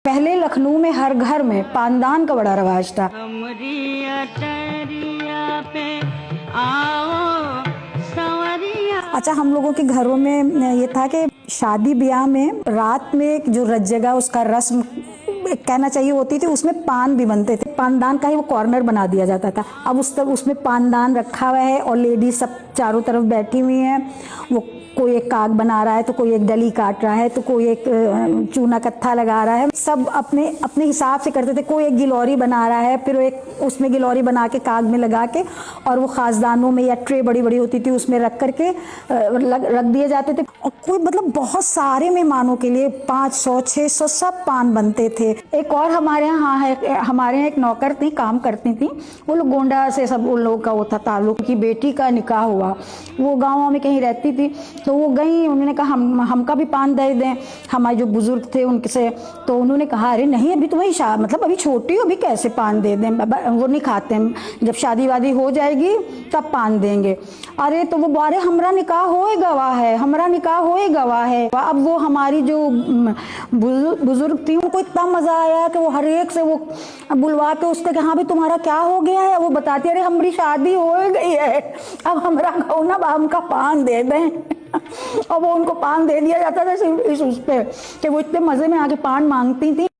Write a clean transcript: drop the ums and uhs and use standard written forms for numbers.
पहले लखनऊ में हर घर में पानदान का बड़ा रवाज था। अच्छा, हम लोगों के घरों में ये था कि शादी ब्याह में रात में जो रज्जेगा उसका रस्म कहना चाहिए होती थी, उसमें पान भी बनते थे। पानदान का ही वो कॉर्नर बना दिया जाता था। अब उसमें पानदान रखा हुआ है और लेडीज सब चारों तरफ बैठी हुई हैं। वो कोई एक काग बना रहा है तो कोई एक डली काट रहा है तो कोई एक चूना कत्था लगा रहा है। सब अपने अपने हिसाब से करते थे। कोई एक गिलौरी बना रहा है, फिर एक उसमें गिलौरी बना के काग में लगा के और वो खासदानों में या ट्रे बड़ी बड़ी होती थी उसमें रख करके रख दिए जाते थे। और कोई मतलब बहुत सारे मेहमानों के लिए 500 600 सब पान बनते थे। एक और हमारे यहाँ एक नौकर थी, काम करती थी। वो लोग गोंडा से सब उन लोगों का वो था ताल्लुक की बेटी का निकाह हुआ। वो गाँव में कहीं रहती थी तो वो गई, उन्होंने कहा हमका भी पान दे दें, हमारे जो बुजुर्ग थे उनसे। तो उन्होंने कहा अरे नहीं, अभी तो वही मतलब अभी छोटी हो, अभी कैसे पान दे दें, वो नहीं खाते हैं, जब शादी वादी हो जाएगी तब पान देंगे। अरे तो वो अरे हमरा निकाह होए गवाह है, हमरा निकाह होए गवाह है। अब वो हमारी जो बुजुर्ग थी उनको इतना मजा आया कि वो हर एक से वो बुलवा के उसके कि हाँ भी तुम्हारा क्या हो गया है। वो बताती अरे हमारी शादी हो गई है, अब हमरा कहो ना हमका पान दे दें। और वो उनको पान दे दिया जाता था इस पे कि वो इतने मजे में आके पान मांगती थी।